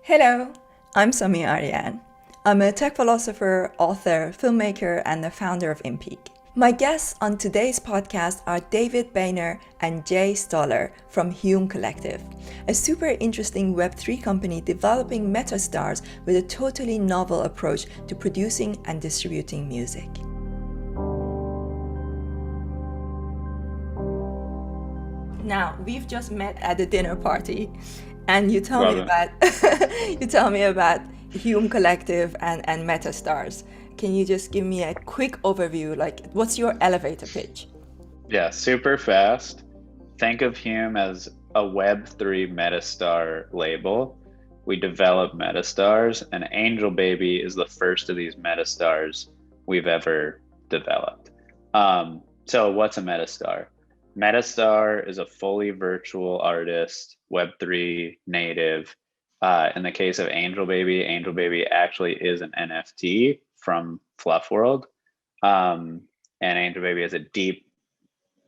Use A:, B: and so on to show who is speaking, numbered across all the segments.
A: Hello, I'm Somi Arian. I'm a tech philosopher, author, filmmaker, and the founder of Impeak. My guests on today's podcast are David Beiner and Jay Stolar from Hume Collective, a super interesting Web3 company developing metastars with a totally novel approach to producing and distributing music. Now, we've just met at a dinner party, and you tell
B: Love
A: me
B: it.
A: about you tell me about Hume Collective and Metastars. Can you just give me a quick overview? Like, what's your elevator pitch?
B: Yeah, super fast. Think of Hume as a Web3 metastar label. We develop metastars, and Angelbaby is the first of these metastars we've ever developed. So what's a metastar? Metastar is a fully virtual artist, Web3 native. In the case of Angelbaby actually is an NFT from Fluff World. And Angelbaby has a deep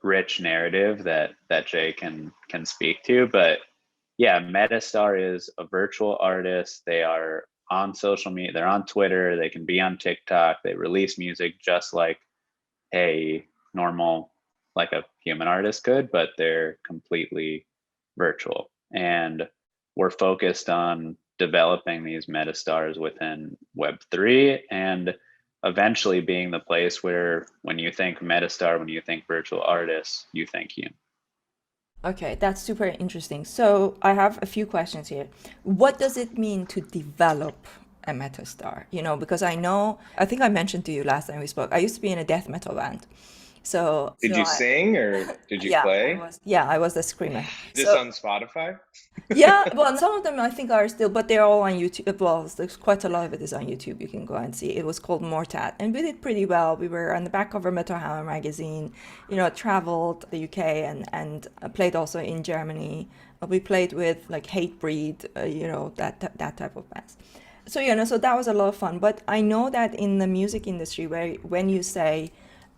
B: rich narrative that Jay can speak to. But yeah, Metastar is a virtual artist. They are on social media, they're on Twitter, they can be on TikTok, they release music just like a normal, like a human artist could, but they're completely virtual. And we're focused on developing these metastars within Web3 and eventually being the place where when you think metastar, when you think virtual artists, you think Hume.
A: Okay, that's super interesting. So I have a few questions here. What does it mean to develop a metastar? Because I think I mentioned to you last time we spoke, I used to be in a death metal band. So,
C: Did
A: so
C: you
A: I,
C: sing or did you play?
A: yeah, I was the screamer.
C: Is this
A: So
C: on Spotify?
A: yeah, well, some of them I think are still, but they're all on YouTube. Well, there's quite a lot of it is on YouTube. You can go and see. It was called Mortat, and we did pretty well. We were on the back cover of Metal Hammer magazine. Traveled the UK and played also in Germany. We played with like Hatebreed, that type of bands. So so that was a lot of fun. But I know that in the music industry, where when you say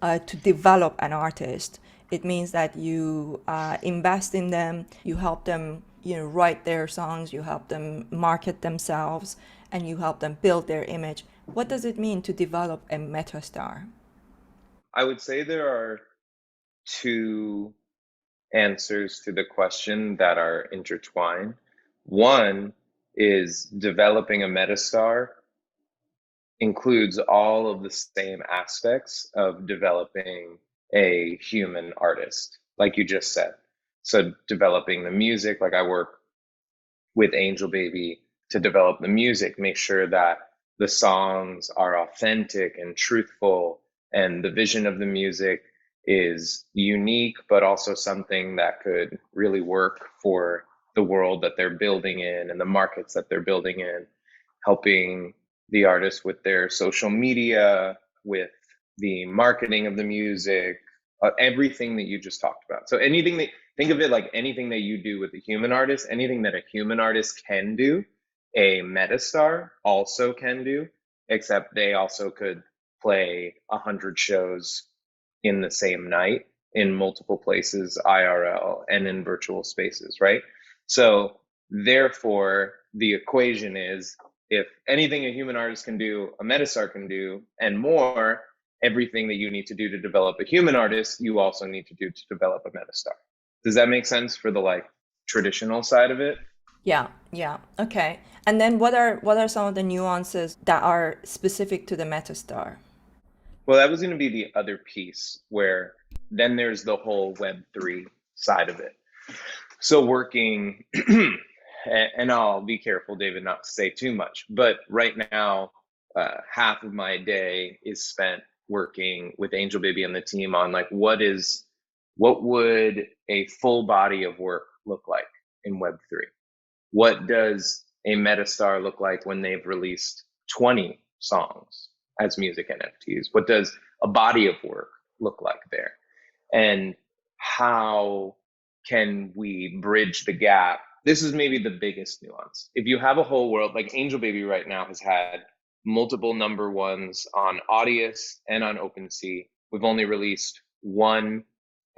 A: to develop an artist, it means that you invest in them, you help them, write their songs, you help them market themselves, and you help them build their image. What does it mean to develop a metastar?
C: I would say there are two answers to the question that are intertwined. One is developing a metastar includes all of the same aspects of developing a human artist, like you just said. So developing the music, like I work with Angelbaby to develop the music, make sure that the songs are authentic and truthful, and the vision of the music is unique, but also something that could really work for the world that they're building in and the markets that they're building in, helping the artists with their social media, with the marketing of the music, everything that you just talked about. So anything that think of it like anything that you do with a human artist, anything that a human artist can do, a metastar also can do, except they also could play 100 shows in the same night in multiple places, IRL and in virtual spaces, right? So therefore, the equation is if anything a human artist can do, a metastar can do, and more, everything that you need to do to develop a human artist, you also need to do to develop a metastar. Does that make sense for the like traditional side of it?
A: Yeah, yeah. Okay. And then what are some of the nuances that are specific to the metastar?
C: Well, that was going to be the other piece where then there's the whole Web3 side of it. So working, and I'll be careful, David, not to say too much, but right now, half of my day is spent working with Angelbaby and the team on like what would a full body of work look like in Web3? What does a metastar look like when they've released 20 songs as music NFTs? What does a body of work look like there? And how can we bridge the gap? This is maybe the biggest nuance. If you have a whole world, like Angelbaby right now has had multiple number ones on Audius and on OpenSea. We've only released one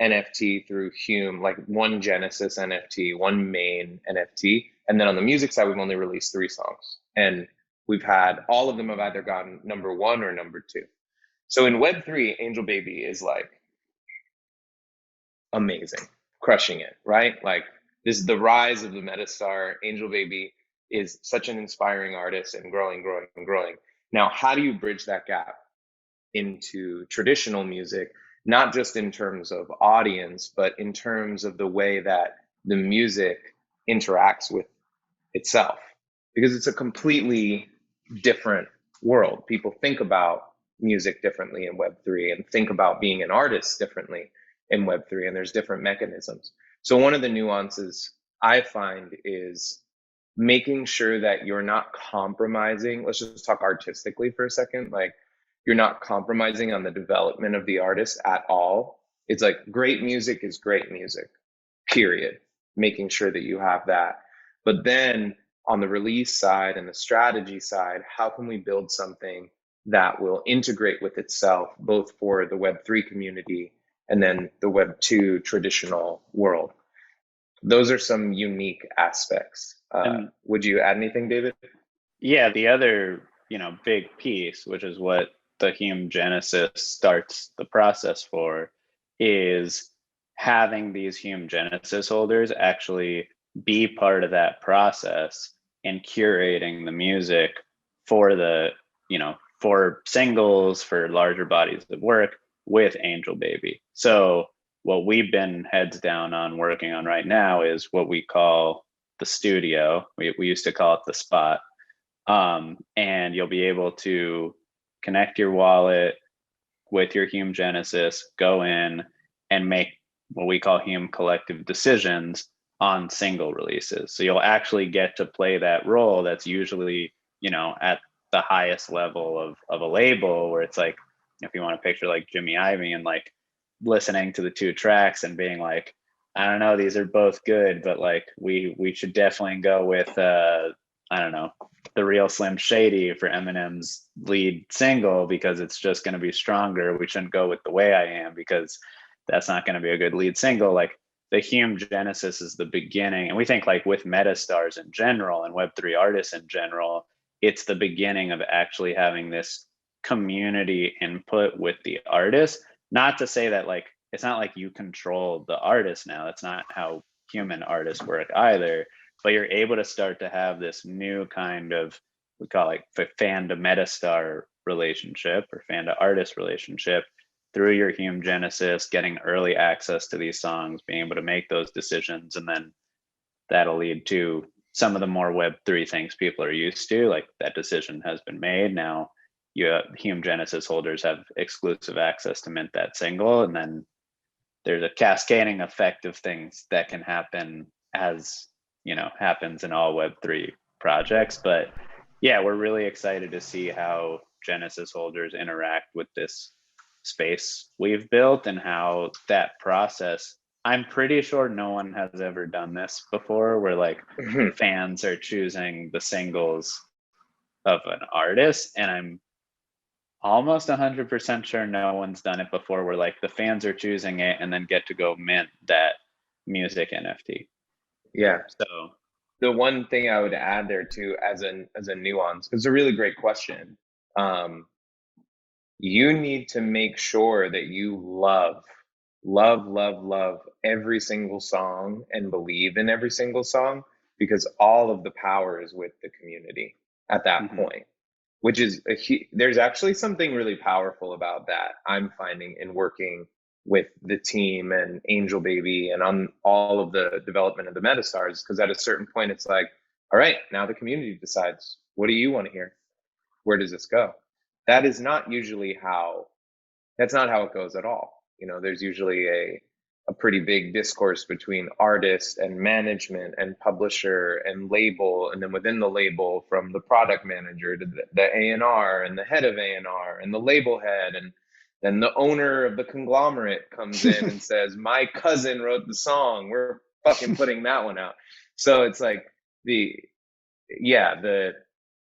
C: NFT through Hume, like one Genesis NFT, one main NFT. And then on the music side, we've only released 3 songs. And we've had all of them have either gotten number 1 or number 2. So in Web3, Angelbaby is like amazing, crushing it, right? Like this is the rise of the metastar. Angelbaby is such an inspiring artist and growing, growing, and growing. Now, how do you bridge that gap into traditional music, not just in terms of audience, but in terms of the way that the music interacts with itself? Because it's a completely different world. People think about music differently in Web3 and think about being an artist differently in Web3, and there's different mechanisms. So one of the nuances I find is making sure that you're not compromising. Let's just talk artistically for a second. Like, you're not compromising on the development of the artist at all. It's like great music is great music, period. Making sure that you have that. But then on the release side and the strategy side, how can we build something that will integrate with itself, both for the Web3 community and then the Web2 traditional world? Those are some unique aspects. Would you add anything, David?
B: Yeah, the other, big piece, which is what the Hume Genesis starts the process for, is having these Hume Genesis holders actually be part of that process and curating the music for the, for singles, for larger bodies of work with Angelbaby. So what we've been heads down on working on right now is what we call the studio. We used to call it the spot. And you'll be able to connect your wallet with your Hume Genesis, go in and make what we call Hume collective decisions on single releases. So you'll actually get to play that role that's usually, at the highest level of a label, where it's like, if you want to picture like Jimmy Ivy and like listening to the 2 tracks and being like, I don't know, these are both good, but like we should definitely go with I don't know, The Real Slim Shady for Eminem's lead single because it's just going to be stronger. We shouldn't go with The Way I Am because that's not going to be a good lead single. Like, the Hume Genesis is the beginning. And we think like with metastars in general and Web3 artists in general, it's the beginning of actually having this community input with the artist. Not to say that like, it's not like you control the artist now. That's not how human artists work either. But you're able to start to have this new kind of, we call it fan to metastar relationship or fan to artist relationship through your Hume Genesis, getting early access to these songs, being able to make those decisions. And then that'll lead to some of the more Web3 things people are used to, like that decision has been made. Now Hume Genesis holders have exclusive access to mint that single. And then there's a cascading effect of things that can happen as, happens in all Web3 projects. But yeah, we're really excited to see how Genesis holders interact with this space we've built and how that process, I'm pretty sure no one has ever done this before, where like fans are choosing the singles of an artist. And I'm almost 100% sure no one's done it before, where like the fans are choosing it and then get to go mint that music NFT.
C: Yeah.
B: So
C: the one thing I would add there too, as a nuance, because it's a really great question. You need to make sure that you love every single song and believe in every single song, because all of the power is with the community at that point, which is there's actually something really powerful about that I'm finding in working with the team and Angelbaby and on all of the development of the metastars, because at a certain point it's like, all right, now the community decides, what do you want to hear? Where does this go? That is not usually that's not how it goes at all. There's usually a pretty big discourse between artist and management and publisher and label, and then within the label, from the product manager to the A&R and the head of A&R and the label head, and then the owner of the conglomerate comes in and says, my cousin wrote the song, we're fucking putting that one out. So it's like the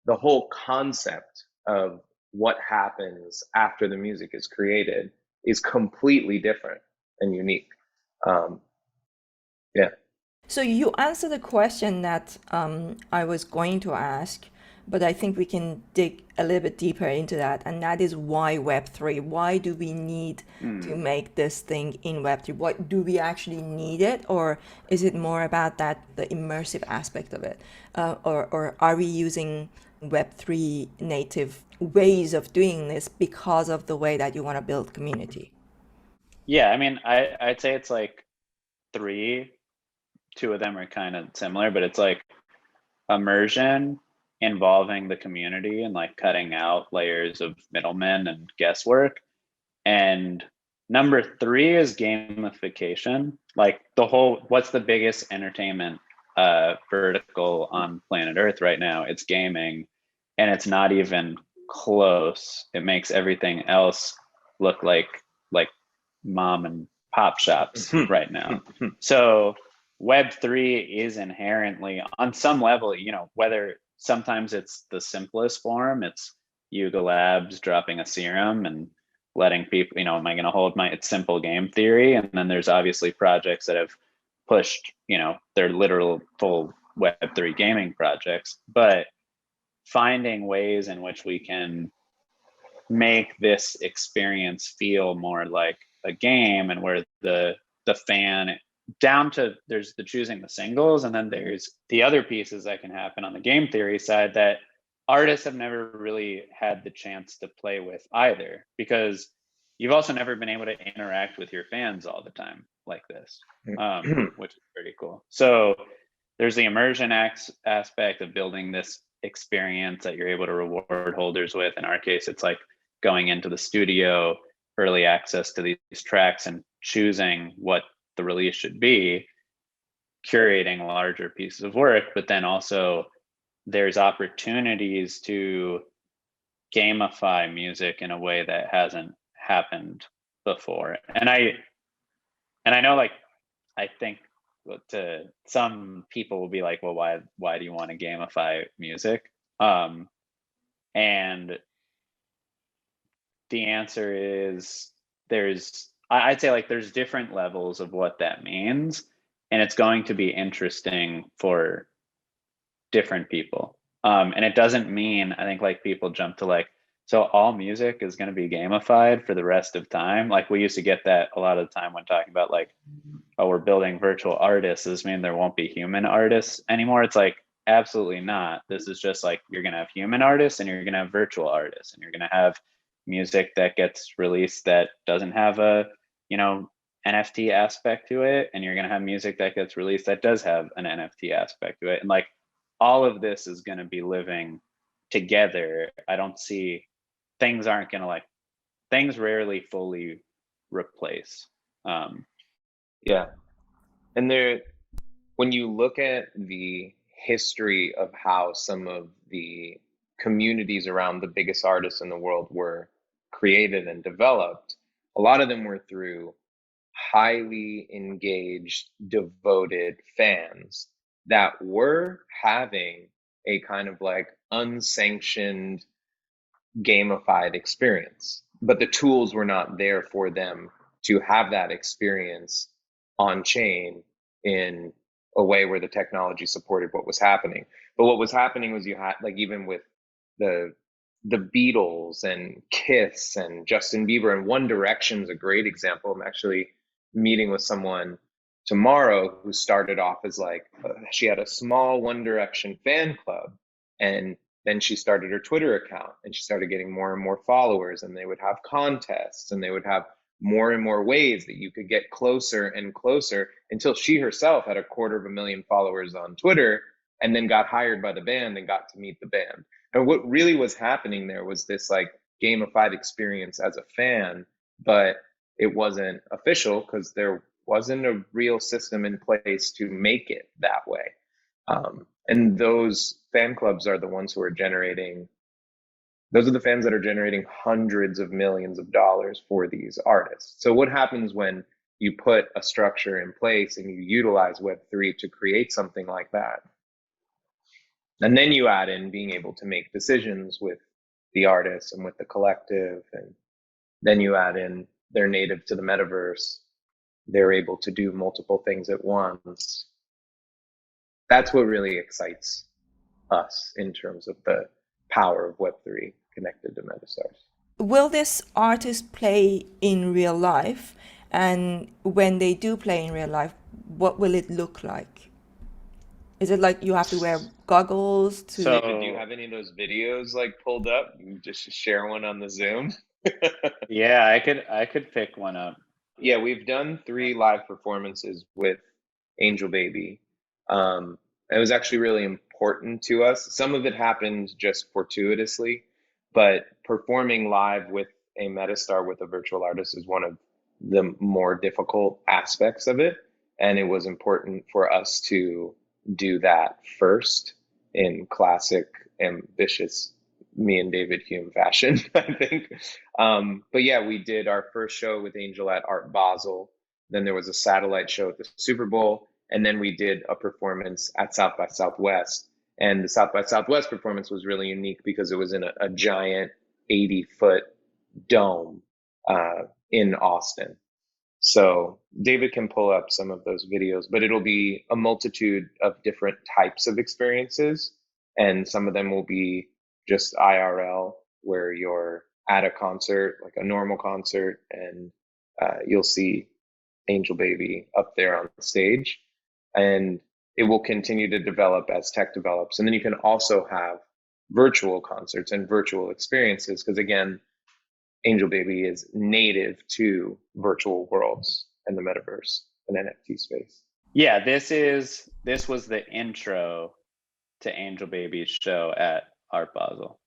C: whole concept of what happens after the music is created is completely different and unique. Um, yeah.
A: So you answered the question that I was going to ask, but I think we can dig a little bit deeper into that, and that is why Web3? Why do we need to
B: Mm.
A: make this thing in Web3? What do we actually need it, or is it more about that the immersive aspect of it, or are we using Web3 native ways of doing this because of the way that you want to build community?
B: Yeah, I mean, I'd say it's like three. Two of them are kind of similar, but it's like immersion involving the community and like cutting out layers of middlemen and guesswork. And number three is gamification. Like the whole, what's the biggest entertainment vertical on planet Earth right now? It's gaming, and it's not even close. It makes everything else look like mom and pop shops right now. So Web3 is inherently, on some level, you know, whether sometimes it's the simplest form, it's Yuga Labs dropping a serum and letting people, you know, am I going to hold my, it's simple game theory. And then there's obviously projects that have pushed, you know, their literal full Web3 gaming projects. But finding ways in which we can make this experience feel more like a game, and where the fan, down to, there's the choosing the singles, and then there's the other pieces that can happen on the game theory side that artists have never really had the chance to play with either, because you've also never been able to interact with your fans all the time like this, which is pretty cool. So there's the immersion aspect of building this experience that you're able to reward holders with. In our case, it's like going into the studio, early access to these tracks, and choosing what the release should be, curating larger pieces of work. But then also there's opportunities to gamify music in a way that hasn't happened before. And I know, like, I think to some people will be like, well, why do you want to gamify music? And the answer is, I'd say, like, there's different levels of what that means, and it's going to be interesting for different people. And it doesn't mean, I think, like, people jump to like, so all music is going to be gamified for the rest of time. Like, we used to get that a lot of the time when talking about like, oh, we're building virtual artists. Does this mean there won't be human artists anymore? It's like, absolutely not. This is just like, you're going to have human artists and you're going to have virtual artists, and you're going to have music that gets released that doesn't have a, you know, NFT aspect to it, and you're going to have music that gets released that does have an NFT aspect to it. And like, all of this is going to be living together. I don't see, things aren't going to, like, things rarely fully replace.
C: Yeah. And when you look at the history of how some of the communities around the biggest artists in the world were created and developed, a lot of them were through highly engaged, devoted fans that were having a kind of like unsanctioned, gamified experience. But the tools were not there for them to have that experience on chain in a way where the technology supported what was happening. But what was happening was, you had, like, even with the the Beatles and Kiss and Justin Bieber, and One Direction's a great example. I'm actually meeting with someone tomorrow who started off as like, she had a small One Direction fan club, and then she started her Twitter account and she started getting more and more followers, and they would have contests and they would have more and more ways that you could get closer and closer, until she herself had 250,000 followers on Twitter, and then got hired by the band and got to meet the band. And what really was happening there was this like gamified experience as a fan, but it wasn't official because there wasn't a real system in place to make it that way. And those fan clubs are the ones who are generating, those are the fans that are generating hundreds of millions of dollars for these artists. So what happens when you put a structure in place and you utilize Web3 to create something like that? And then you add in being able to make decisions with the artists and with the collective, and then you add in they're native to the metaverse. they're able to do multiple things at once. That's what really excites us in terms of the power of Web3 connected to metastars.
A: Will this artist play in real life? And when they do play in real life, what will it look like? Is it like you have to wear goggles to?
B: So
C: David, do you have any of those videos like pulled up? You just share one on the Zoom.
B: yeah, I could pick one up.
C: Yeah, we've done 3 live performances with Angelbaby. It was actually really important to us. Some of it happened just fortuitously, but performing live with a metastar, with a virtual artist, is one of the more difficult aspects of it. And it was important for us to do that first in classic, ambitious me and David Hume fashion, I think. But yeah, we did our first show with Angel at Art Basel. Then there was a satellite show at the Super Bowl. And then we did a performance at South by Southwest. And the South by Southwest performance was really unique because it was in a giant 80-foot dome in Austin. So David can pull up some of those videos, but it'll be a multitude of different types of experiences. And some of them will be just IRL, where you're at a concert, like a normal concert, and you'll see Angelbaby up there on the stage. And it will continue to develop as tech develops. And then you can also have virtual concerts and virtual experiences, because again, Angelbaby is native to virtual worlds and the metaverse and NFT space.
B: Yeah, this was the intro to Angelbaby's show at Art Basel.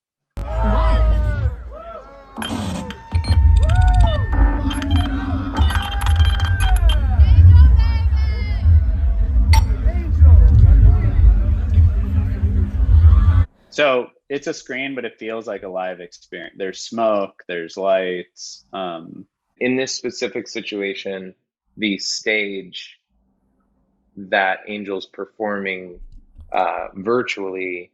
B: So it's a screen, but it feels like a live experience. There's smoke, there's lights.
C: In this specific situation, the stage that Angel's performing virtually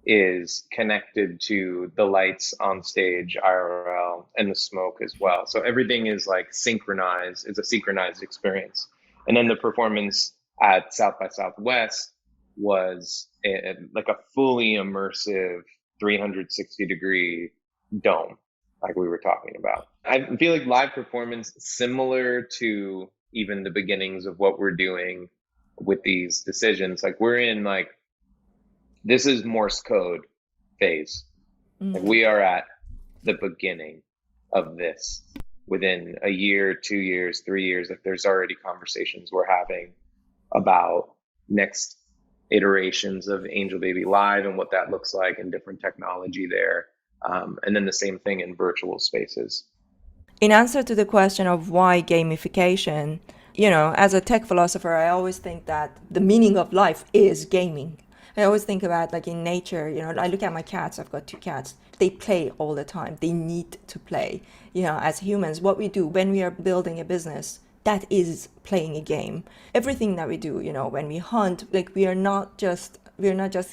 C: is connected to the lights on stage, IRL, and the smoke as well. So everything is like synchronized. It's a synchronized experience. And then the performance at South by Southwest was like a fully immersive 360-degree dome, like we were talking about. I feel like live performance, similar to even the beginnings of what we're doing with these decisions, like we're in like, this is Morse code phase. Like we are at the beginning of this. Within a year, 2 years, 3 years, like there's already conversations we're having about next iterations of Angelbaby Live and what that looks like, and different technology there. And then the same thing in virtual spaces.
A: In answer to the question of why gamification, as a tech philosopher, I always think that the meaning of life is gaming. I always think about, like, in nature, I look at my cats. I've got 2 cats. They play all the time. They need to play. As humans, what we do when we are building a business, that is playing a game. Everything that we do, when we hunt, like, we're not just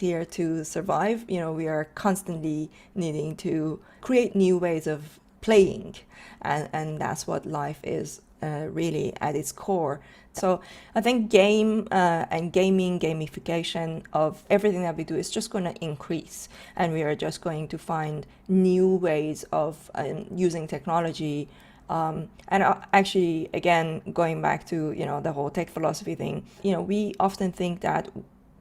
A: here to survive. We are constantly needing to create new ways of playing, and that's what life is really at its core. So I think gamification of everything that we do is just going to increase, and we are just going to find new ways of using technology. And actually, again, going back to the whole tech philosophy thing, we often think that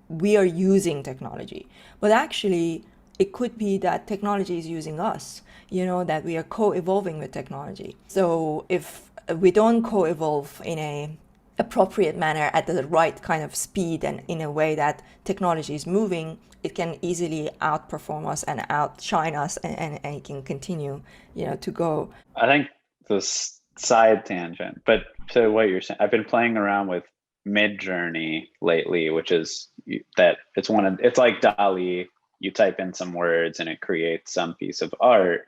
A: we are using technology, but actually it could be that technology is using us, that we are co-evolving with technology. So if we don't co-evolve in a appropriate manner at the right kind of speed and in a way that technology is moving, it can easily outperform us and outshine us, and it can continue, to go.
B: I think this side tangent, but to what you're saying, I've been playing around with Midjourney lately, which is that it's like DALL-E. You type in some words and it creates some piece of art.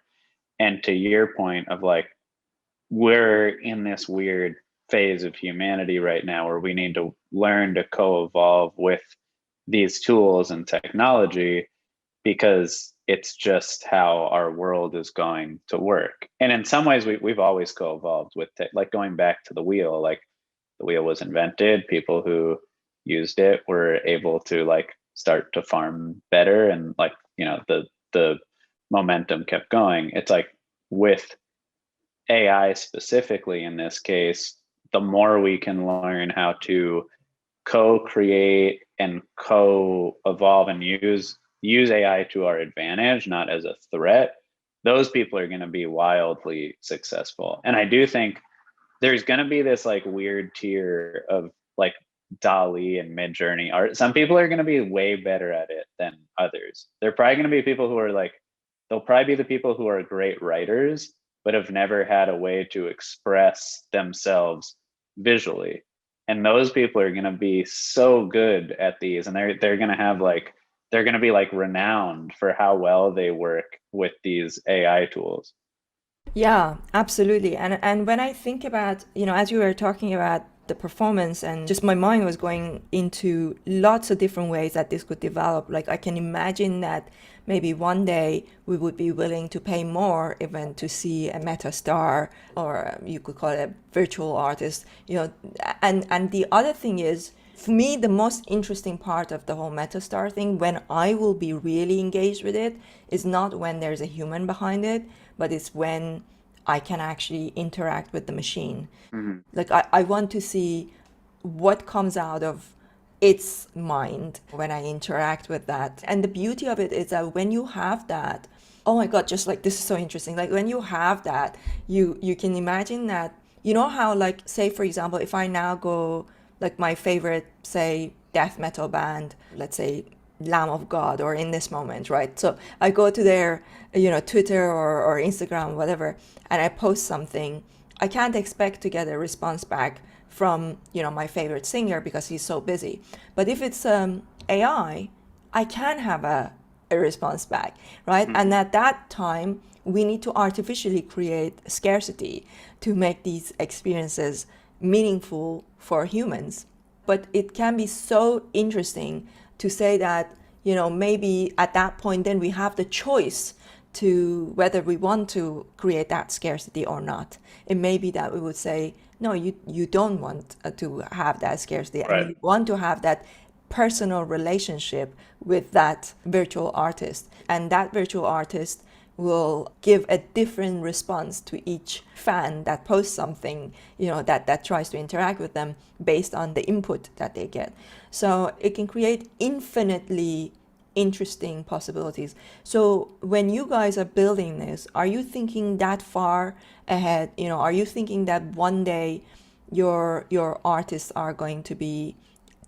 B: And to your point of like, we're in this weird phase of humanity right now where we need to learn to co-evolve with these tools and technology, because it's just how our world is going to work. And in some ways, we've always co-evolved with like going back to the wheel. Like the wheel was invented, people who used it were able to like start to farm better, and like, you know, the momentum kept going. It's like with AI specifically in this case, the more we can learn how to co-create and co-evolve and use AI to our advantage, not as a threat, those people are going to be wildly successful. And I do think there's going to be this like weird tier of like Dali and Midjourney art. Some people are going to be way better at it than others. They're probably going to be people who are like, they'll probably be the people who are great writers, but have never had a way to express themselves visually. And those people are going to be so good at these, and they're going to have like, they're going to be like renowned for how well they work with these AI tools.
A: Yeah, absolutely. And when I think about, you know, as you were talking about the performance, and just my mind was going into lots of different ways that this could develop. Like I can imagine that maybe one day we would be willing to pay more even to see a metastar, or you could call it a virtual artist, you know. And the other thing is, for me, the most interesting part of the whole metastar thing, when I will be really engaged with it, is not when there's a human behind it, but it's when I can actually interact with the machine.
B: Mm-hmm.
A: Like I want to see what comes out of its mind when I interact with that. And the beauty of it is that when you have that, oh my God, just like this is so interesting. Like when you have that, you can imagine that, you know how, like, say for example, if I now go, like my favorite, say, death metal band, let's say Lamb of God, or In This Moment, right? So I go to their, you know, Twitter or Instagram, whatever, and I post something. I can't expect to get a response back from, you know, my favorite singer because he's so busy. But if it's AI, I can have a response back, right?
B: Mm-hmm.
A: And at that time, we need to artificially create scarcity to make these experiences meaningful for humans. But it can be so interesting to say that, you know, maybe at that point, then we have the choice to whether we want to create that scarcity or not. It may be that we would say, no, you don't want to have that scarcity, and
B: Right.
A: you want to have that personal relationship with that virtual artist. And that virtual artist will give a different response to each fan that posts something, you know, that tries to interact with them based on the input that they get. So it can create infinitely interesting possibilities. So when you guys are building this, are you thinking that far ahead? You know, are you thinking that one day your artists are going to be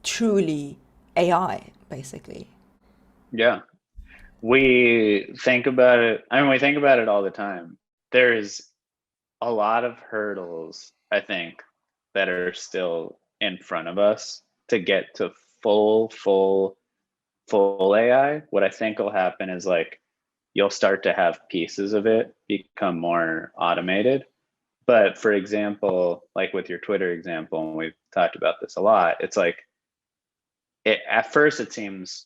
A: truly AI, basically?
B: Yeah. We think about it. I mean, we think about it all the time. There's a lot of hurdles, I think, that are still in front of us to get to full AI. What I think will happen is like you'll start to have pieces of it become more automated. But for example, like with your Twitter example, and we've talked about this a lot, it's like at first it seems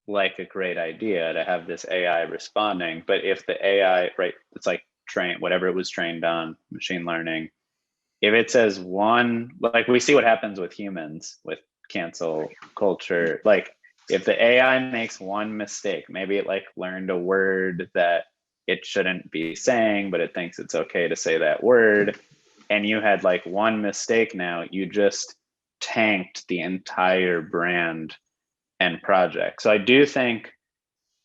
B: like a great idea to have this AI responding, but if the AI, right, it's like train whatever it was trained on, machine learning, if it says one, like we see what happens with humans with cancel culture, like if the AI makes one mistake, maybe it like learned a word that it shouldn't be saying, but it thinks it's okay to say that word, and you had like one mistake, now you just tanked the entire brand and project. So I do think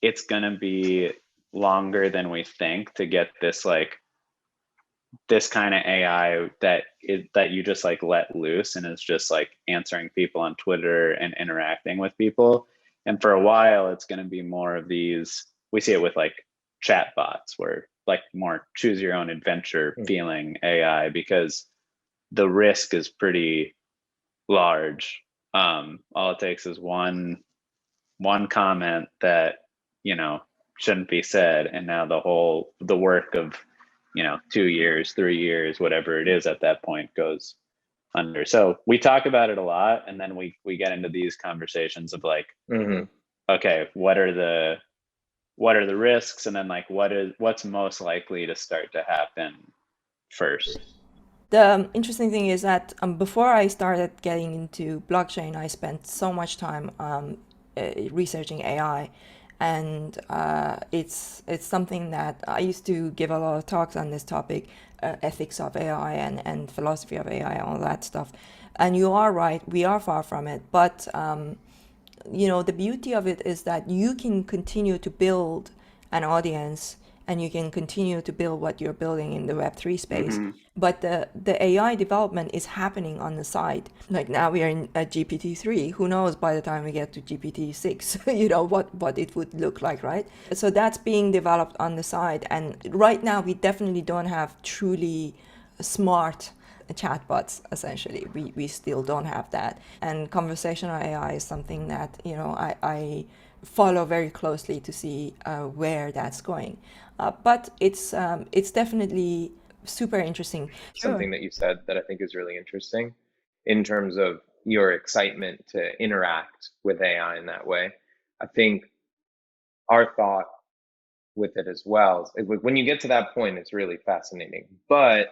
B: it's going to be longer than we think to get this like this kind of AI that you just like let loose and is just like answering people on Twitter and interacting with people. And for a while, it's going to be more of these. We see it with like chat bots, where like more choose your own adventure feeling AI, because the risk is pretty large. All it takes is one comment that, you know, shouldn't be said, and now the work of, you know, 2 years, 3 years, whatever it is at that point goes under. So we talk about it a lot, and then we get into these conversations of like, okay, what are the risks, and then like what's most likely to start to happen first.
A: The interesting thing is that before I started getting into blockchain, I spent so much time researching AI, and it's something that I used to give a lot of talks on this topic, ethics of AI and philosophy of AI, and all that stuff. And you are right, we are far from it, but the beauty of it is that you can continue to build an audience and you can continue to build what you're building in the Web3 space.
D: Mm-hmm.
A: But the AI development is happening on the side. Like now we are in a GPT-3. Who knows by the time we get to GPT-6, what it would look like, right? So that's being developed on the side. And right now we definitely don't have truly smart chatbots. Essentially we still don't have that, and conversational AI is something that I follow very closely to see where that's going, but it's definitely super interesting.
C: Something that you said that I think is really interesting in terms of your excitement to interact with AI in that way. I think our thought with it as well is when you get to that point, it's really fascinating, but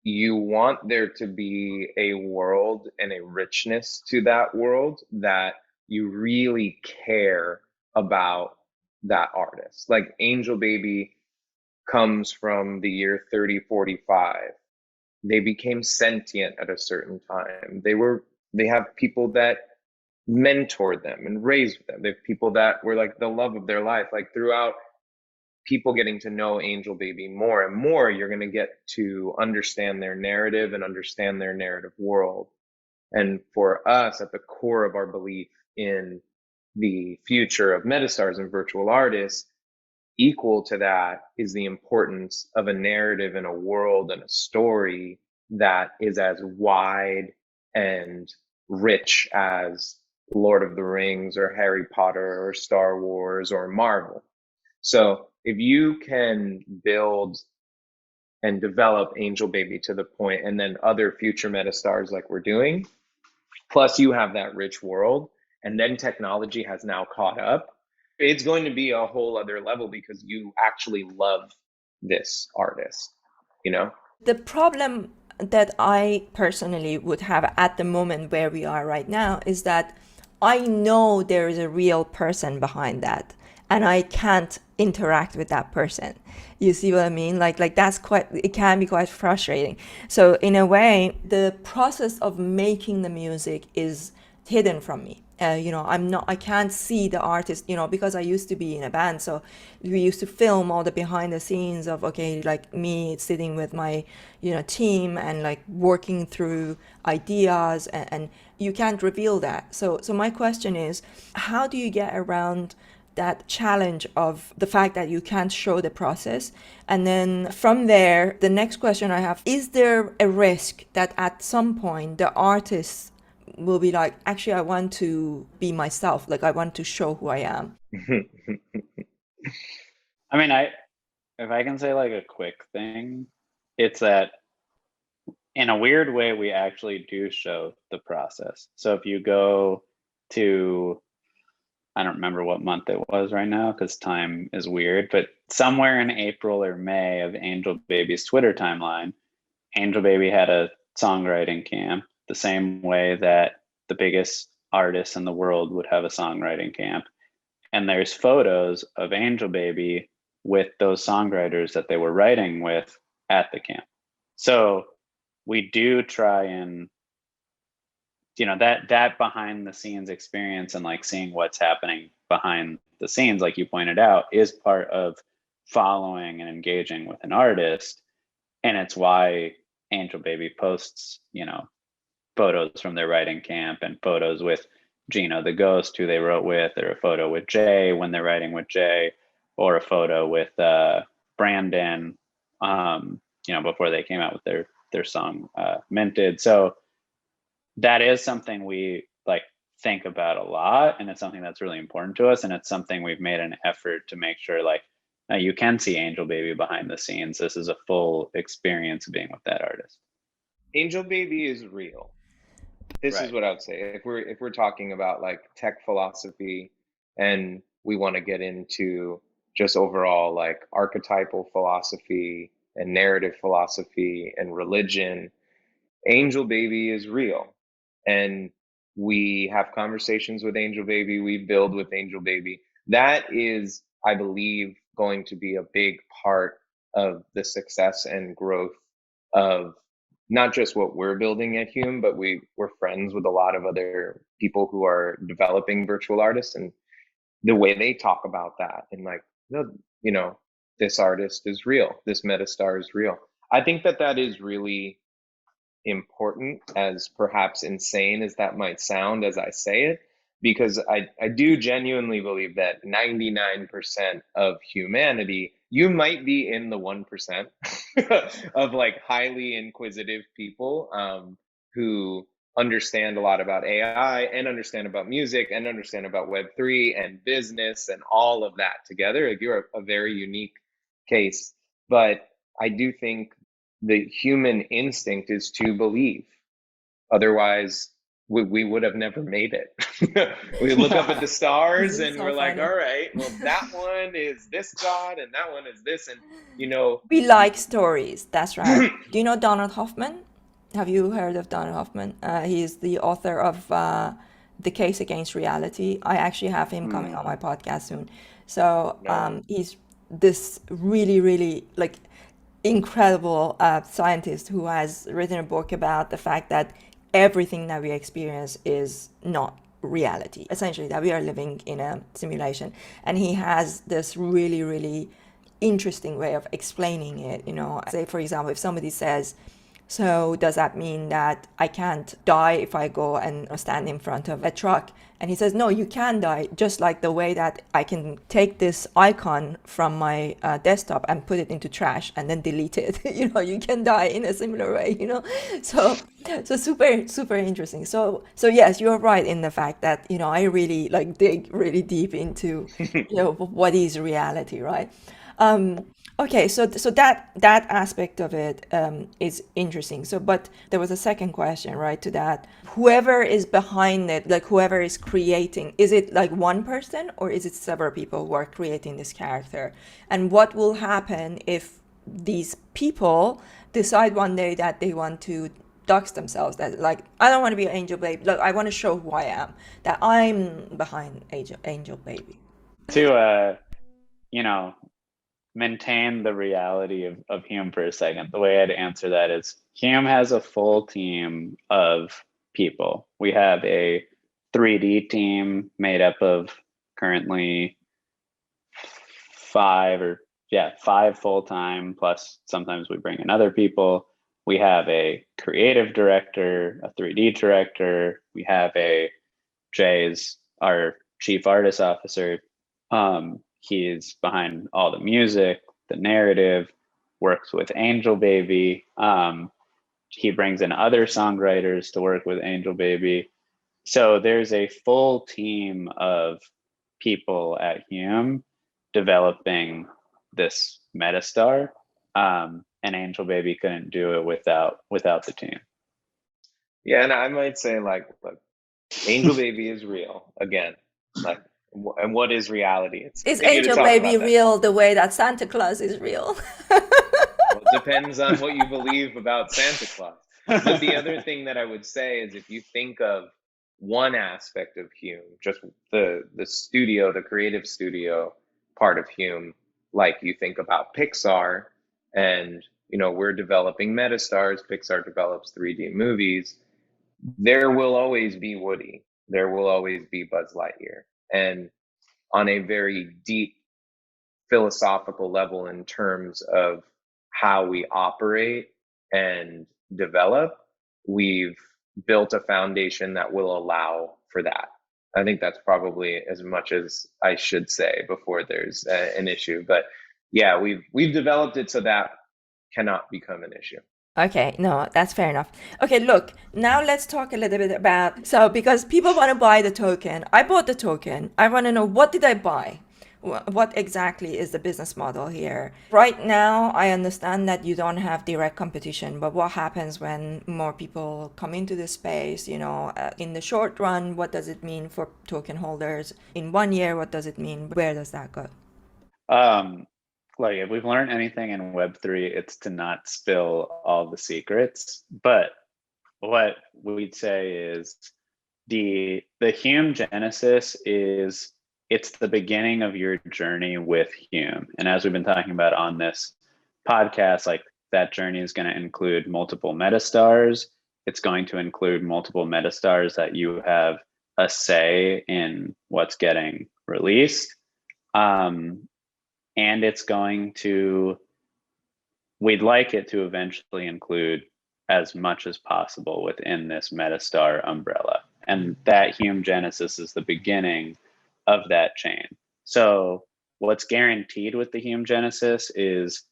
C: you want there to be a world and a richness to that world that you really care about that artist. Like Angelbaby comes from the year 3045. They became sentient at a certain time. They have people that mentored them and raised them. They have people that were like the love of their life. Like throughout people getting to know Angelbaby more and more, you're going to get to understand their narrative and understand their narrative world. And for us, at the core of our belief in the future of metastars and virtual artists, equal to that is the importance of a narrative and a world and a story that is as wide and rich as Lord of the Rings or Harry Potter or Star Wars or Marvel. So if you can build and develop Angelbaby to the point, and then other future metastars like we're doing, plus you have that rich world, and then technology has now caught up, it's going to be a whole other level because you actually love this artist,
A: The problem that I personally would have at the moment where we are right now is that I know there is a real person behind that, and I can't interact with that person. You see what I mean? Like it can be quite frustrating. So in a way, the process of making the music is hidden from me. I can't see the artist, because I used to be in a band. So we used to film all the behind the scenes of, okay, like me sitting with my, team and like working through ideas, and you can't reveal that. So my question is, how do you get around that challenge of the fact that you can't show the process? And then from there, the next question I have, is there a risk that at some point the artist will be like, actually, I want to be myself, like I want to show who I am?
B: I mean, if I can say like a quick thing, it's that in a weird way, we actually do show the process. So if you go to, I don't remember what month it was right now because time is weird, but somewhere in April or May of Angelbaby's Twitter timeline, Angelbaby had a songwriting camp the same way that the biggest artists in the world would have a songwriting camp. And there's photos of Angelbaby with those songwriters that they were writing with at the camp. So we do try and, that behind the scenes experience and like seeing what's happening behind the scenes, like you pointed out, is part of following and engaging with an artist. And it's why Angelbaby posts, photos from their writing camp and photos with Gino the Ghost, who they wrote with, or a photo with Jay when they're writing with Jay, or a photo with Brandon, before they came out with their song Minted. So that is something we like think about a lot, and it's something that's really important to us, and it's something we've made an effort to make sure like you can see Angelbaby behind the scenes. This is a full experience of being with that artist.
C: Angelbaby is real. This
B: Right.
C: is what I would say. If we're talking about like tech philosophy, and we want to get into just overall like archetypal philosophy and narrative philosophy and religion, Angelbaby is real, and we have conversations with Angelbaby, we build with Angelbaby. That is, I believe, going to be a big part of the success and growth of not just what we're building at Hume, but we're friends with a lot of other people who are developing virtual artists, and the way they talk about that, and like, no, you know, this artist is real, this metastar is real. I think that that is really important, as perhaps insane as that might sound as I say it, because I do genuinely believe that 99% of humanity, you might be in the 1% of like highly inquisitive people, who understand a lot about AI and understand about music and understand about Web3 and business and all of that together. Like, you're a very unique case. But I do think the human instinct is to believe. Otherwise, we would have never made it. We look up at the stars
A: This is
C: and
A: so
C: we're like,
A: funny.
C: all right, well, that one is this god and that one is this. And, you know,
A: We like stories. That's right. Do you know Donald Hoffman? Have you heard of Donald Hoffman? He is the author of The Case Against Reality. I actually have him coming on my podcast soon. So
C: no.
A: he's this really, really like incredible scientist who has written a book about the fact that everything that we experience is not reality. Essentially, that we are living in a simulation. And he has this really, really interesting way of explaining it. You know, say, for example, if somebody says, so does that mean that I can't die if I go and stand in front of a truck? And he says, no, you can die, just like the way that I can take this icon from my desktop and put it into trash and then delete it. You know, you can die in a similar way, you know? So, so super, super interesting. So yes, you're right in the fact that, you know, I really like dig really deep into, you know, what is reality, right? Um, okay, so that aspect of it is interesting. So, but there was a second question, right, to that. Whoever is behind it, like whoever is creating, is it like one person or is it several people who are creating this character? And what will happen if these people decide one day that they want to dox themselves? That like, I don't want to be an Angelbaby. Like, I want to show who I am. That I'm behind Angelbaby.
B: To you know, maintain the reality of Hume for a second, the way I'd answer that is Hume has a full team of people. We have a 3D team made up of currently five full-time, plus sometimes we bring in other people. We have a creative director, a 3D director. We have Jay's our chief artist officer. He's behind all the music, the narrative, works with Angelbaby. He brings in other songwriters to work with Angelbaby. So there's a full team of people at Hume developing this metastar. And Angelbaby couldn't do it without the team.
C: Yeah, and I might say, like, look, Angelbaby is real again. Like, and what is reality? It's
A: Is
C: continue to talk
A: Angelbaby
C: about that.
A: real the way that Santa Claus is real?
C: Well, it depends on what you believe about Santa Claus. But the other thing that I would say is, if you think of one aspect of Hume, just the studio, the creative studio part of Hume, like you think about Pixar, and you know, we're developing metastars, Pixar develops 3D movies, there will always be Woody, there will always be Buzz Lightyear. And on a very deep philosophical level, in terms of how we operate and develop, we've built a foundation that will allow for that. I think that's probably as much as I should say before there's an issue. But yeah, we've developed it so that cannot become an issue.
A: Okay, no, that's fair enough. Okay, look, now let's talk a little bit about, so because people want to buy the token. I bought the token. I want to know, what did I buy? What exactly is the business model here? Right now, I understand that you don't have direct competition, but what happens when more people come into the space? You know, in the short run, what does it mean for token holders? In 1 year, what does it mean? Where does that go?
B: Like, if we've learned anything in Web3, it's to not spill all the secrets. But what we'd say is the Hume Genesis is it's the beginning of your journey with Hume. And as we've been talking about on this podcast, like that journey is going to include multiple metastars. It's going to include multiple metastars that you have a say in what's getting released. And it's going to, we'd like it to eventually include as much as possible within this metastar umbrella. And that Hume Genesis is the beginning of that chain. So what's guaranteed with the Hume Genesis is,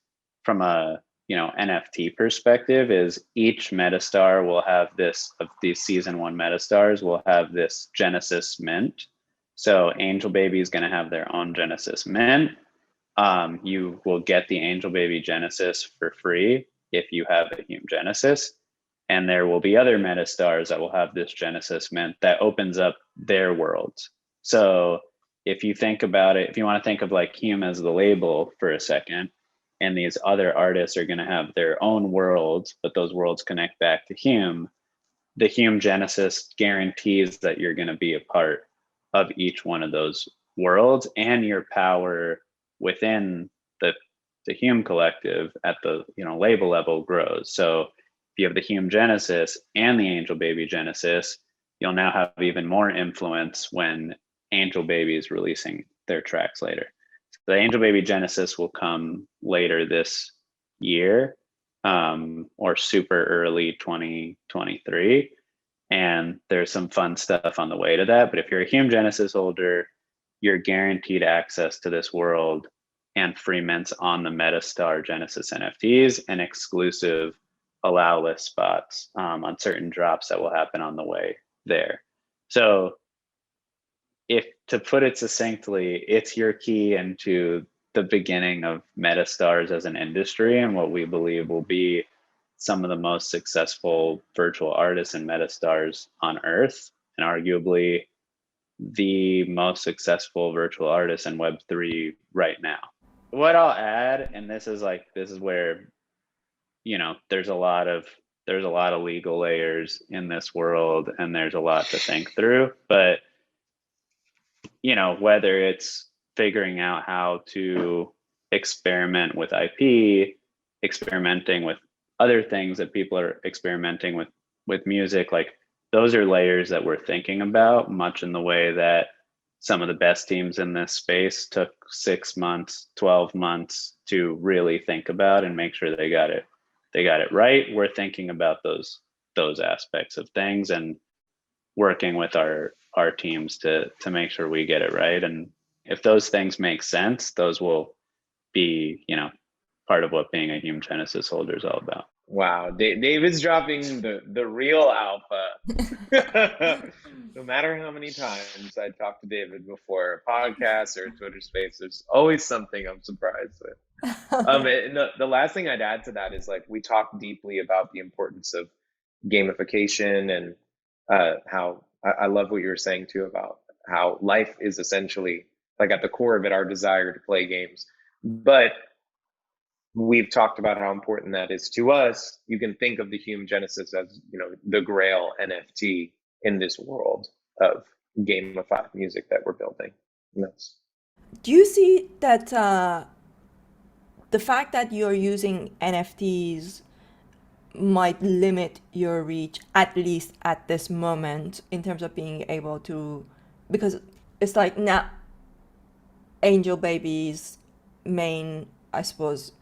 B: from a NFT perspective, is each metastar will have this, of these season 1 metastars will have this Genesis mint. So Angelbaby is going to have their own Genesis mint. You will get the Angelbaby Genesis for free if you have a Hume Genesis. And there will be other metastars that will have this Genesis mint that opens up their worlds. So if you think about it, if you want to think of like Hume as the label for a second, and these other artists are going to have their own worlds, but those worlds connect back to Hume, the Hume Genesis guarantees that you're going to be a part of each one of those worlds, and your power within the Hume collective at the label level grows. So if you have the Hume Genesis and the Angelbaby Genesis, you'll now have even more influence when Angelbaby is releasing their tracks later. So the Angelbaby Genesis will come later this year, or super early 2023. And there's some fun stuff on the way to that. But if you're a Hume Genesis holder, you're guaranteed access to this world and free mints on the Metastar Genesis NFTs and exclusive allow list spots on certain drops that will happen on the way there. So if to put it succinctly, it's your key into the beginning of Metastars as an industry and what we believe will be some of the most successful virtual artists and Metastars on earth, and arguably the most successful virtual artists in Web3 right now. What I'll add, and this is where there's a lot of legal layers in this world, and there's a lot to think through. But whether it's figuring out how to experiment with IP, experimenting with other things that people are experimenting with music, like those are layers that we're thinking about, much in the way that some of the best teams in this space took 6 months, 12 months to really think about and make sure they got it right. We're thinking about those aspects of things and working with our teams to make sure we get it right. And if those things make sense, those will be, part of what being a Hume Genesis holder is all about.
C: Wow, David's dropping the real alpha. No matter how many times I talk to David before a podcast or a Twitter space, there's always something I'm surprised with. The last thing I'd add to that is, like, we talk deeply about the importance of gamification and how I love what you were saying too about how life is essentially, like, at the core of it, our desire to play games. But we've talked about how important that is to us. You can think of the Hume Genesis as, the Grail NFT in this world of gamified music that we're building.
A: Do you see that the fact that you're using NFTs might limit your reach, at least at this moment, in terms of being able to, because it's like now Angelbaby's main, I suppose,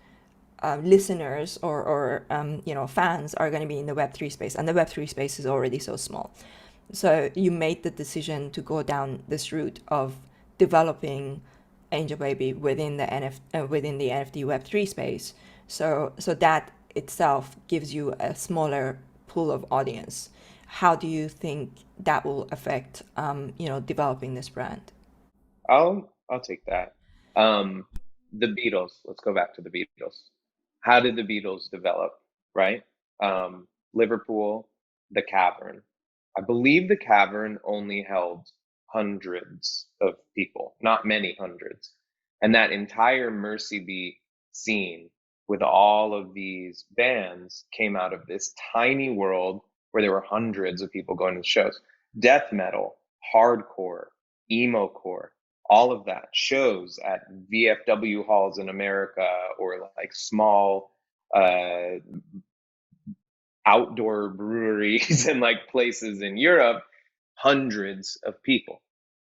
A: listeners or fans are going to be in the Web3 space, and the Web3 space is already so small. So you made the decision to go down this route of developing Angelbaby within the NFT Web3 space. So that itself gives you a smaller pool of audience. How do you think that will affect developing this brand?
C: I'll take that. The Beatles. Let's go back to the Beatles. How did the Beatles develop? Right? Liverpool, the Cavern. I believe the Cavern only held hundreds of people, not many hundreds. And that entire Mercy Beat scene with all of these bands came out of this tiny world where there were hundreds of people going to the shows. Death metal, hardcore, emo core, all of that shows at VFW halls in America, or like small outdoor breweries and like places in Europe, hundreds of people.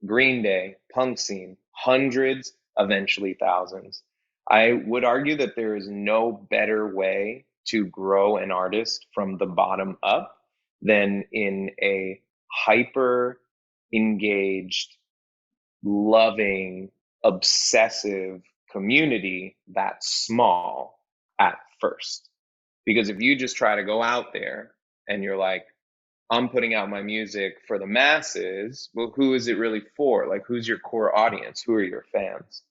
C: Green Day, punk scene, hundreds, eventually thousands. I would argue that there is no better way to grow an artist from the bottom up than in a hyper engaged, loving, obsessive community that's small at first. Because if you just try to go out there and you're like, I'm putting out my music for the masses, well, who is it really for? Like, who's your core audience? Who are your fans?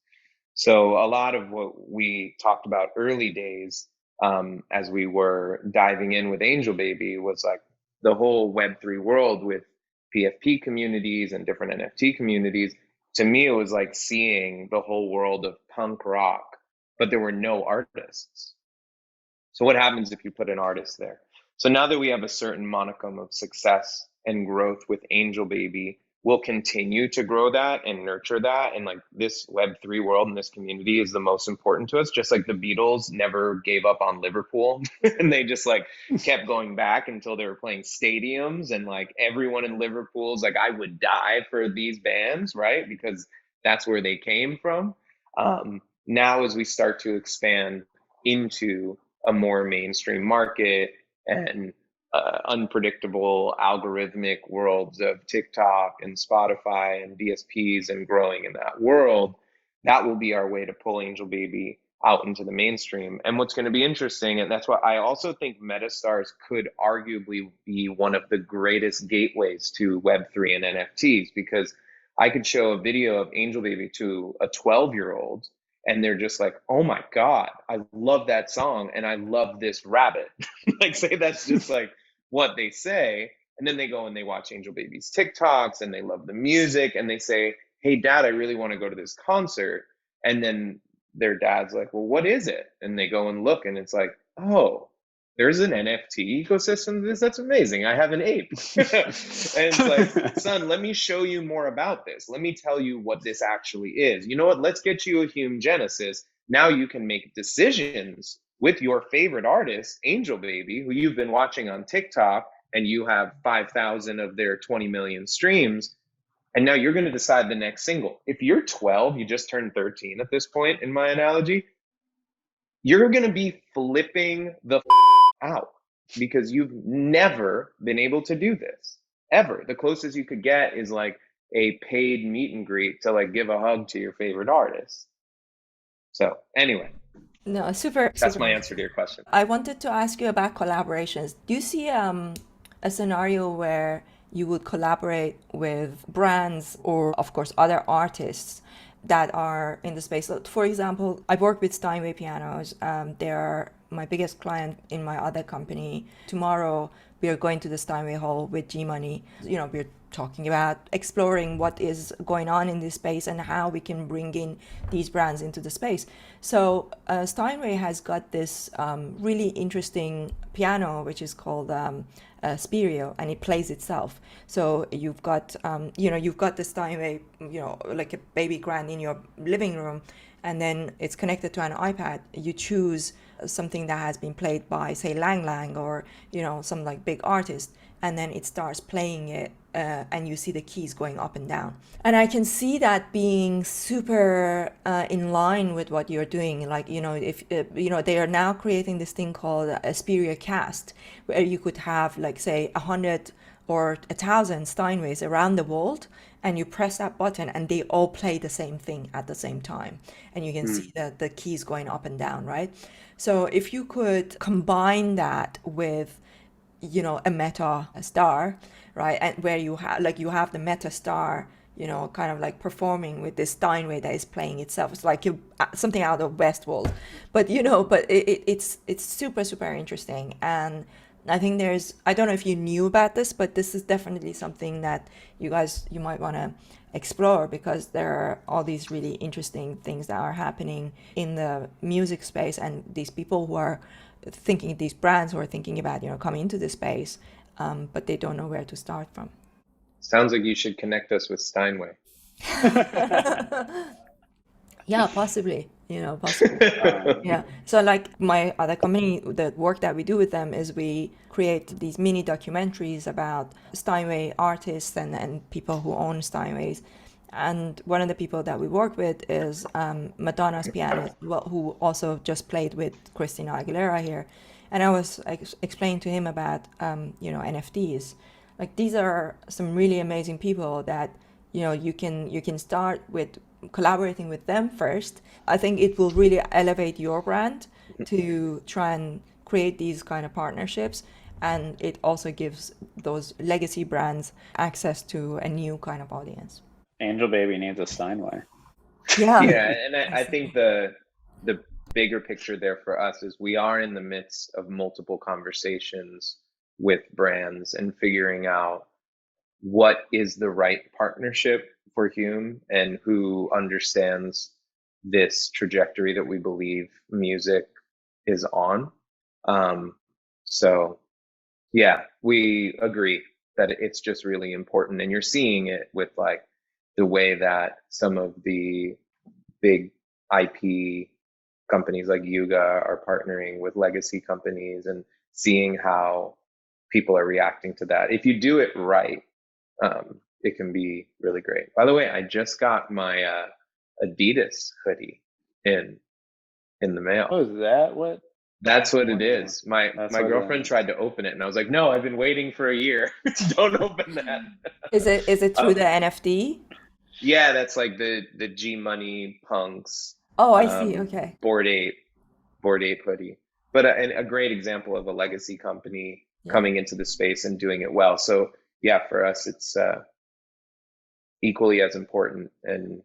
C: So a lot of what we talked about early days, as we were diving in with Angelbaby, was like the whole Web3 world with PFP communities and different NFT communities. To me, it was like seeing the whole world of punk rock, but there were no artists. So what happens if you put an artist there? So now that we have a certain monicum of success and growth with Angelbaby, we'll continue to grow that and nurture that. And like this Web3 world and this community is the most important to us. Just like the Beatles never gave up on Liverpool and they just like kept going back until they were playing stadiums. And like everyone in Liverpool's like, I would die for these bands, right? Because that's where they came from. Now, as we start to expand into a more mainstream market and unpredictable algorithmic worlds of TikTok and Spotify and DSPs and growing in that world, that will be our way to pull Angelbaby out into the mainstream. And what's going to be interesting, and that's why I also think metastars could arguably be one of the greatest gateways to Web3 and NFTs, because I could show a video of Angelbaby to a 12-year-old and they're just like, oh my God, I love that song and I love this rabbit. Like, say that's just like what they say. And then they go and they watch Angelbaby's TikToks and they love the music and they say, hey, Dad, I really want to go to this concert. And then their dad's like, well, what is it? And they go and look and it's like, oh, there's an NFT ecosystem. That's amazing. I have an ape. And it's like, son, let me show you more about this. Let me tell you what this actually is. You know what? Let's get you a Hume Genesis. Now you can make decisions with your favorite artist, Angelbaby, who you've been watching on TikTok, and you have 5,000 of their 20 million streams. And now you're going to decide the next single. If you're 12, you just turned 13 at this point, in my analogy, you're going to be flipping the out because you've never been able to do this ever. The closest you could get is like a paid meet and greet to like give a hug to your favorite artist. So anyway,
A: No, super.
C: that's my answer to your question.
A: I wanted to ask you about collaborations. Do you see a scenario where you would collaborate with brands or, of course, other artists that are in the space? For example, I've worked with Steinway pianos. They're my biggest client in my other company. Tomorrow, we are going to the Steinway Hall with G-Money. You know, we're talking about exploring what is going on in this space and how we can bring in these brands into the space. So Steinway has got this really interesting piano, which is called Sfermion, and it plays itself. So you've got, you've got the Steinway, like a baby grand in your living room, and then it's connected to an iPad. You choose something that has been played by, say, Lang Lang or, some like big artist, and then it starts playing it, and you see the keys going up and down. And I can see that being super in line with what you're doing. Like, if, they are now creating this thing called a Sfermion cast, where you could have, like, say, 100 or 1,000 Steinways around the world, and you press that button and they all play the same thing at the same time. And you can see the keys going up and down, right? So if you could combine that with, a meta star, right? And where you have the meta star, kind of like performing with this Steinway that is playing itself. It's like something out of Westworld, but it's super, super interesting. And I think I don't know if you knew about this, but this is definitely something that you might want to explore, because there are all these really interesting things that are happening in the music space, and these people who are thinking, these brands who are thinking about, coming into this space, but they don't know where to start from.
C: Sounds like you should connect us with Steinway.
A: Yeah, possibly, possibly. Yeah. So like my other company, the work that we do with them is we create these mini documentaries about Steinway artists and people who own Steinways. And one of the people that we work with is Madonna's pianist, who also just played with Christina Aguilera here. And I was explaining to him about, NFTs. Like these are some really amazing people that, you can start with collaborating with them first. I think it will really elevate your brand to try and create these kind of partnerships. And it also gives those legacy brands access to a new kind of audience.
B: Angelbaby needs a Steinway.
A: Yeah.
C: Yeah, and I think the bigger picture there for us is we are in the midst of multiple conversations with brands and figuring out what is the right partnership for Hume and who understands this trajectory that we believe music is on. So yeah, we agree that it's just really important, and you're seeing it with like the way that some of the big IP companies like Yuga are partnering with legacy companies and seeing how people are reacting to that. If you do it right, it can be really great. By the way, I just got my Adidas hoodie in the mail.
B: Oh, is that what?
C: That's what it is. My
B: That's what
C: girlfriend tried to open it, and I was like, "No, I've been waiting for a year. Don't open that."
A: Is it through the NFT?
C: Yeah, that's like the gmoney punks.
A: Oh, I see. Okay.
C: Bored Ape hoodie. But a great example of a legacy company
A: Yeah.
C: coming into the space and doing it well. So yeah, for us, it's equally as important, and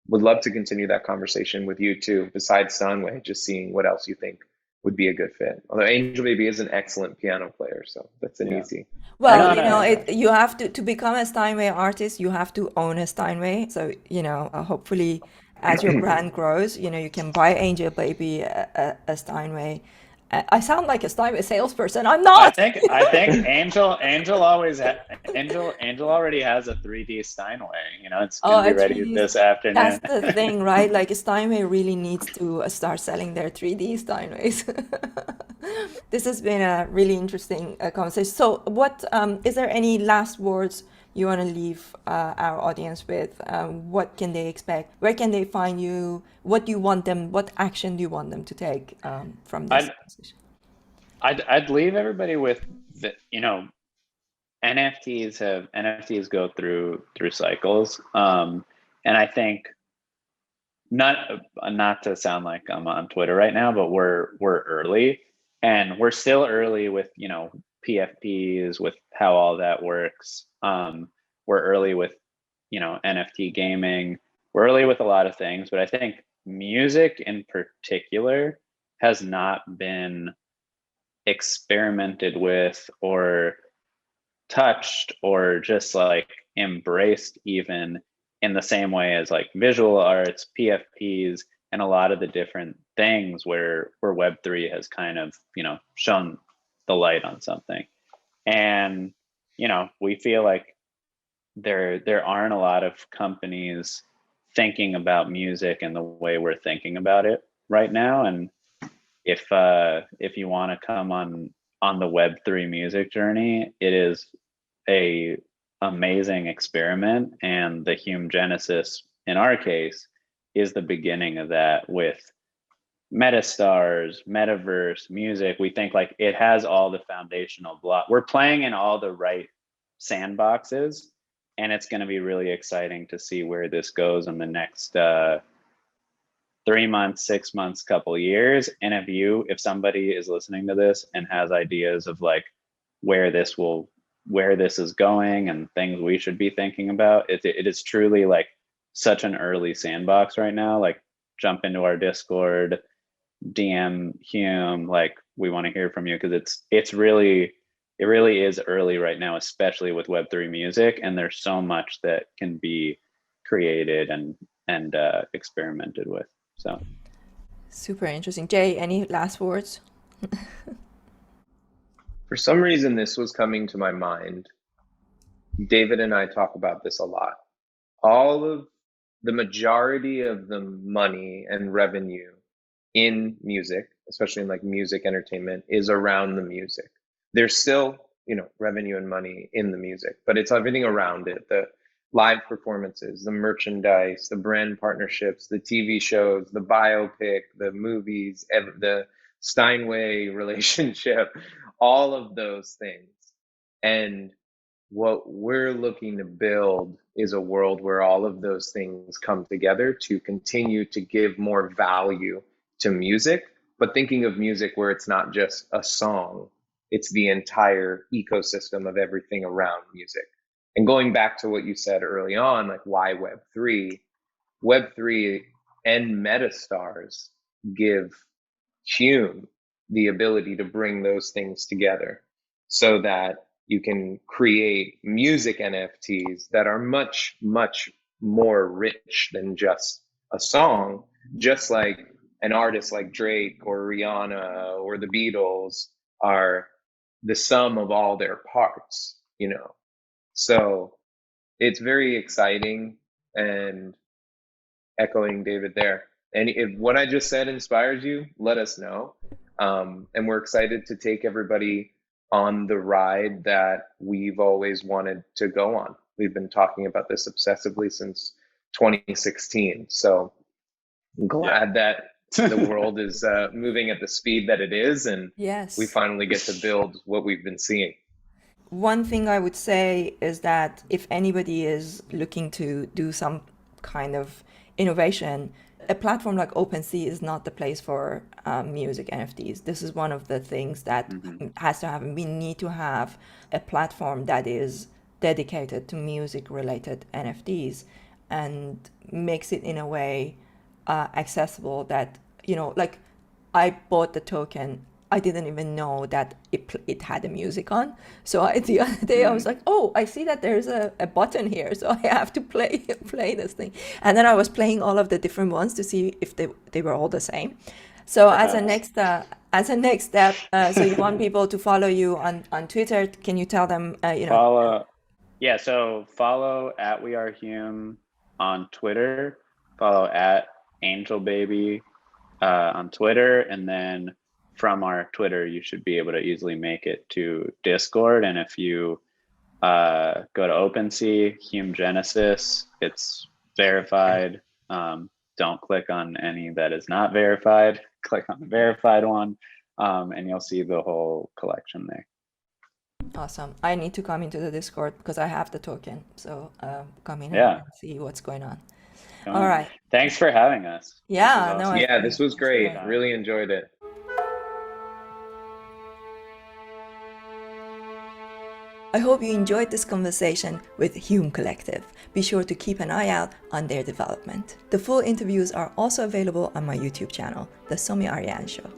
C: would love to continue that conversation with you too. Besides Steinway, just seeing what else you think would be a good fit. Although Angelbaby is an excellent piano player, so that's an easy.
A: Well,
B: No, no.
A: you have to become a Steinway artist, you have to own a Steinway. So, hopefully as your brand grows, you can buy Angelbaby a Steinway. I sound like a Steinway salesperson. I'm
B: I
A: not.
B: think Angel already has a 3D Steinway. It's
A: Oh,
B: gonna be
A: a
B: ready
A: 3D.
B: this afternoon.
A: That's the thing, right? Like Steinway really needs to start selling their 3D Steinways. This has been a really interesting conversation. So, what is there any last words you want to leave our audience with? What can they expect? Where can they find you? What do you want them? What action do you want them to take from this
B: I'd
A: conversation?
B: I'd leave everybody with the NFTs go through cycles. And I think not to sound like I'm on Twitter right now, but we're early, and we're still early with PFPs, with how all that works. We're early with NFT gaming. We're early with a lot of things, but I think music in particular has not been experimented with or touched or just like embraced even in the same way as like visual arts, PFPs, and a lot of the different things where Web3 has kind of shown the light on something. And we feel like there aren't a lot of companies thinking about music in the way we're thinking about it right now. And if you want to come on the Web3 music journey, it is a amazing experiment, and the Hume Genesis in our case is the beginning of that with metastars, metaverse, music. We think like it has all the foundational block. We're playing in all the right sandboxes, and it's going to be really exciting to see where this goes in the next 3 months, 6 months, couple years. And if somebody is listening to this and has ideas of like where this is going and things we should be thinking about, it is truly like such an early sandbox right now. Like jump into our Discord, DM Hume, like we want to hear from you, because it really is early right now, especially with Web3 music, and there's so much that can be created and experimented with. So
A: Super interesting. Jay, any last words?
C: For some reason, this was coming to my mind. David and I talk about this a lot. All of the majority of the money and revenue in music, especially in like music entertainment, is around the music. There's still, revenue and money in the music, but it's everything around it. The live performances, the merchandise, the brand partnerships, the TV shows, the biopic, the movies, the Steinway relationship, all of those things. And what we're looking to build is a world where all of those things come together to continue to give more value to music, but thinking of music where it's not just a song, it's the entire ecosystem of everything around music. And going back to what you said early on, like why Web3? Web3 and metastars give Hume the ability to bring those things together so that you can create music NFTs that are much, much more rich than just a song, just like an artist like Drake or Rihanna or the Beatles are the sum of all their parts, So it's very exciting, and echoing David there. And if what I just said inspires you, let us know. And we're excited to take everybody on the ride that we've always wanted to go on. We've been talking about this obsessively since 2016. So I'm glad that the world is moving at the speed that it is, and
A: Yes.
C: we finally get to build what we've been seeing.
A: One thing I would say is that if anybody is looking to do some kind of innovation, a platform like OpenSea is not the place for music NFTs. This is one of the things that has to happen. We need to have a platform that is dedicated to music related NFTs and makes it in a way accessible that, like I bought the token. I didn't even know that it had a music on. So the other day I was like, oh, I see that there's a button here, so I have to play this thing. And then I was playing all of the different ones to see if they were all the same. So as a next step, so you want people to follow you on Twitter? Can you tell them?
B: Follow. Yeah, so follow at We Are Hume on Twitter. Follow at Angelbaby on Twitter, and then from our Twitter, you should be able to easily make it to Discord. And if you go to OpenSea, Hume Genesis, it's verified. Don't click on any that is not verified. Click on the verified one, and you'll see the whole collection there.
A: Awesome. I need to come into the Discord because I have the token. So come in
B: Yeah.
A: and see what's going on.
B: Go
A: All
B: on.
A: right.
B: Thanks for having us.
A: Yeah,
B: This was
A: no,
B: awesome.
C: Yeah, this was great.
B: Yeah.
C: Really enjoyed it.
A: I hope you enjoyed this conversation with Hume Collective. Be sure to keep an eye out on their development. The full interviews are also available on my YouTube channel, The Somi Arian Show.